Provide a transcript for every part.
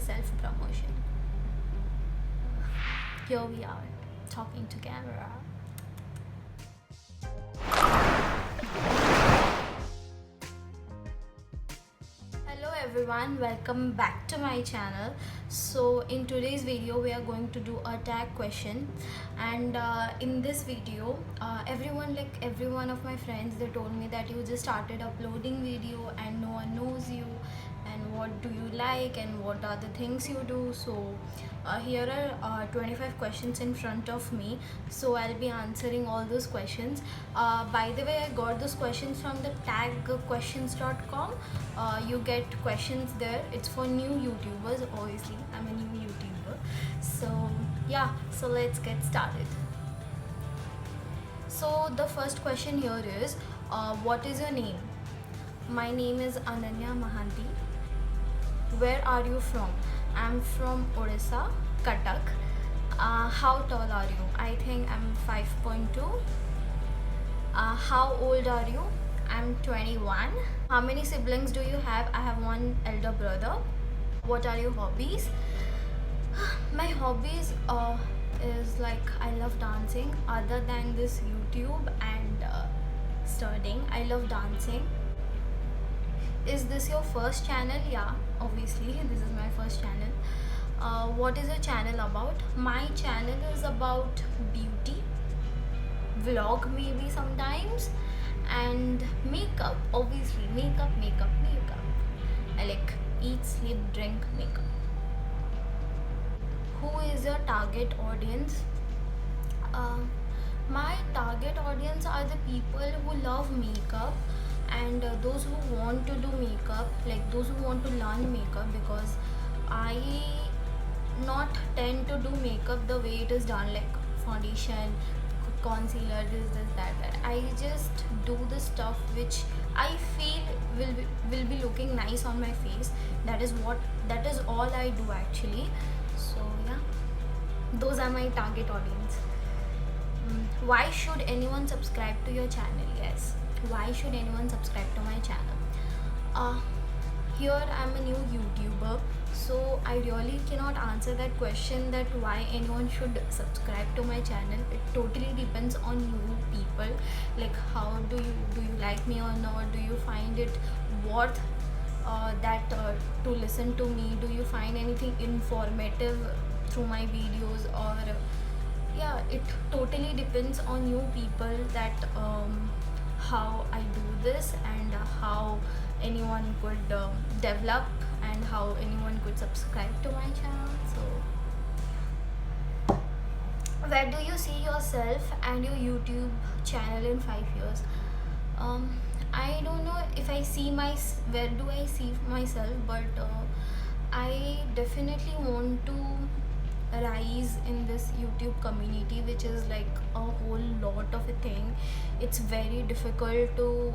self promotion. Here we are, talking to camera. Hello everyone, welcome back to my channel. So in today's video we are going to do a tag question, and in this video every one of my friends, they told me that you just started uploading video and no one knows you, and what do you like and what are the things you do. So here are 25 questions in front of me, so I'll be answering all those questions. By the way, I got those questions from the tagquestions.com. You get questions there. It's for new YouTubers. Obviously I'm a new YouTuber, so yeah, so let's get started. So the first question here is, what is your name? My name is Ananya Mahanti. Where are you from? I'm from Odisha, Cuttack. How tall are you? I think I'm 5.2. How old are you? I'm 21. How many siblings do you have? I have one elder brother. What are your hobbies? My hobbies is like, I love dancing. Other than this YouTube and studying, I love dancing. Is this your first channel? Yeah, obviously this is my first channel. What is your channel about? My channel is about beauty, vlog maybe sometimes, and makeup. Obviously makeup. I like eat, sleep, drink, makeup. Who is your target audience? My target audience are the people who love makeup, and those who want to do makeup, like those who want to learn makeup, because I not tend to do makeup the way it is done, like foundation, concealer, this that. I just do the stuff which I feel will be looking nice on my face. That is all I do actually. So yeah, those are my target audience. Why should anyone subscribe to your channel? Yes, why should anyone subscribe to my channel? Here I'm a new YouTuber, so I really cannot answer that question, that why anyone should subscribe to my channel. It totally depends on you people, like how do you like me or not? Do you find it worth that to listen to me? Do you find anything informative through my videos? Or yeah, it totally depends on you people, that how I do this, and how anyone could develop, and how anyone could subscribe to my channel. So where do you see yourself and your YouTube channel in 5 years? I don't know if I see where do I see myself, but I definitely want to rise in this YouTube community, which is like a whole lot of a thing. It's very difficult to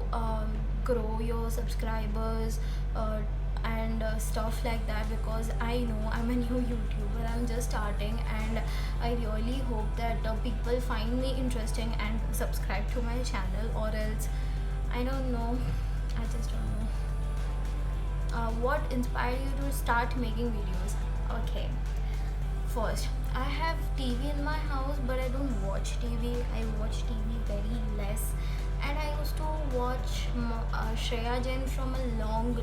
grow your subscribers and stuff like that, because I know I'm a new YouTuber, I'm just starting, and I really hope that people find me interesting and subscribe to my channel, or else I don't know, I just don't know. What inspired you to start making videos? Okay, first, I have TV in my house, but I don't watch TV. I watch TV very less, and I used to watch Shreya Jain from a long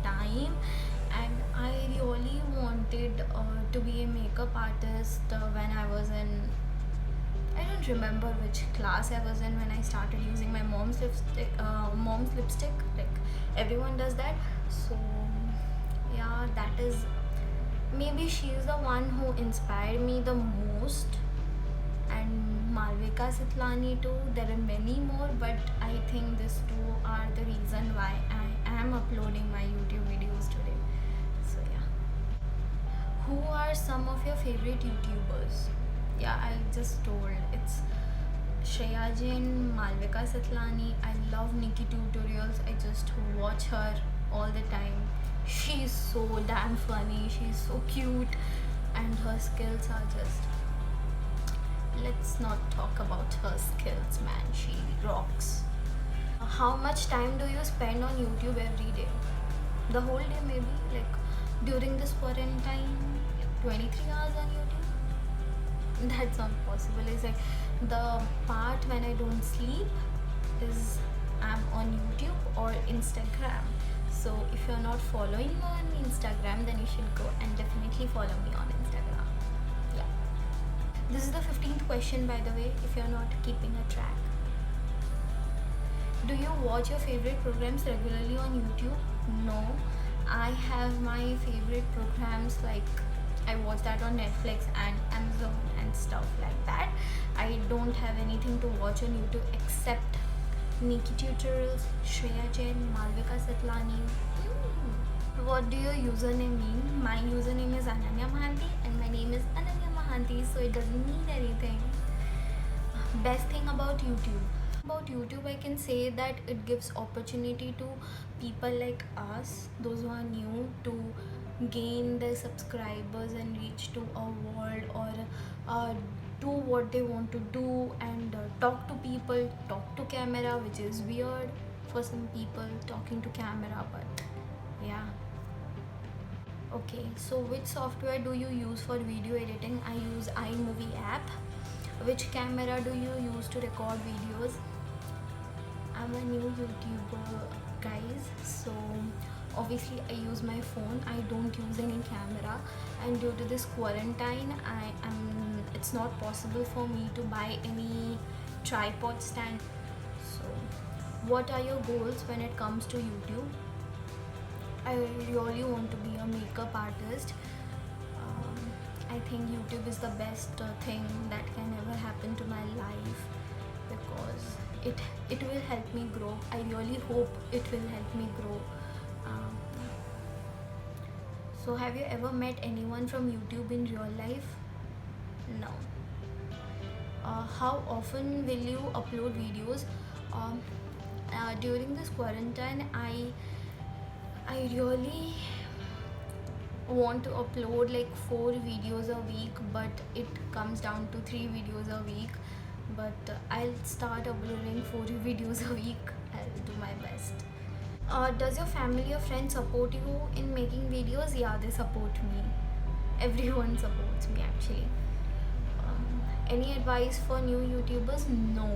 time, and I really wanted to be a makeup artist when I was in, I don't remember which class I was in, when I started using my mom's lipstick. Like everyone does that. So yeah, that is, maybe she is the one who inspired me the most, and Malvika Sitlani too. There are many more, but I think these two are the reason why I am uploading my YouTube videos today. So yeah, who are some of your favorite YouTubers? Yeah, I just told, it's Shreya Jain, Malvika Sitlani. I love Nikki Tutorials. I just watch her all the time. She's so damn funny, she's so cute, and her skills are just, let's not talk about her skills, man, she rocks. How much time do you spend on YouTube every day? The whole day maybe, like during this quarantine 23 hours on YouTube. That's not possible. It's like the part when I don't sleep is I'm on YouTube or Instagram. So if you're not following me on Instagram, then you should go and definitely follow me on Instagram. Yeah. This is the 15th question, by the way, if you're not keeping a track. Do you watch your favorite programs regularly on YouTube? No. I have my favorite programs, like I watch that on Netflix and Amazon and stuff like that. I don't have anything to watch on YouTube except Nikki Tutorials, Shreya Jain, Malvika Satlani. What do your username mean? My username is Ananya Mahanti and my name is Ananya Mahanti, so it doesn't mean anything. Best thing about YouTube. About YouTube, I can say that it gives opportunity to people like us, those who are new, to gain their subscribers and reach to a world, or do what they want to do, and talk to people, talk to camera, which is weird for some people, talking to camera, but yeah. Okay, so which software do you use for video editing? I use iMovie app. Which camera do you use to record videos? I'm a new YouTuber, guys, so obviously I use my phone. I don't use any camera, and due to this quarantine, it's not possible for me to buy any tripod stand. So what are your goals when it comes to YouTube? I really want to be a makeup artist. I think YouTube is the best thing that can ever happen to my life, because it will help me grow. I really hope it will help me grow. So have you ever met anyone from YouTube in real life? No. How often will you upload videos? During this quarantine, I really want to upload like 4 videos a week, but it comes down to 3 videos a week. But I'll start uploading 4 videos a week. I'll do my best. Does your family or friends support you in making videos? Yeah, they support me. Everyone supports me actually. Any advice for new YouTubers? No.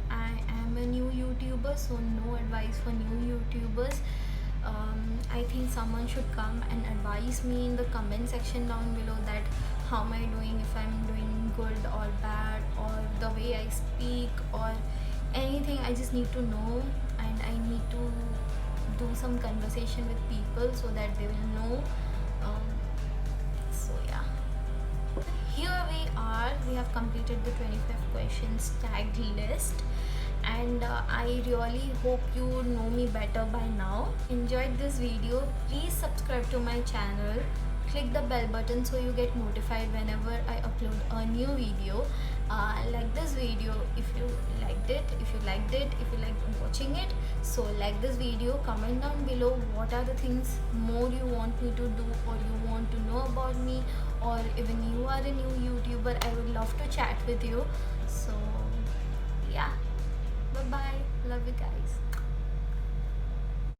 I am a new YouTuber, so no advice for new YouTubers. I think someone should come and advise me in the comment section down below that how am I doing, if I'm doing good or bad, or the way I speak or anything. I just need to know, and I need to do some conversation with people so that they will know. So yeah, here we are. We have completed the 25 questions tagged list, and I really hope you know me better by now. Enjoyed this video? Please subscribe to my channel, click the bell button so you get notified whenever I upload a new video. Like this video if you liked it, if you liked watching it. So like this video, comment down below what are the things more you want me to do, or you want to know about me, or even you are a new YouTuber. I would love to chat with you. So yeah, bye bye, love you guys.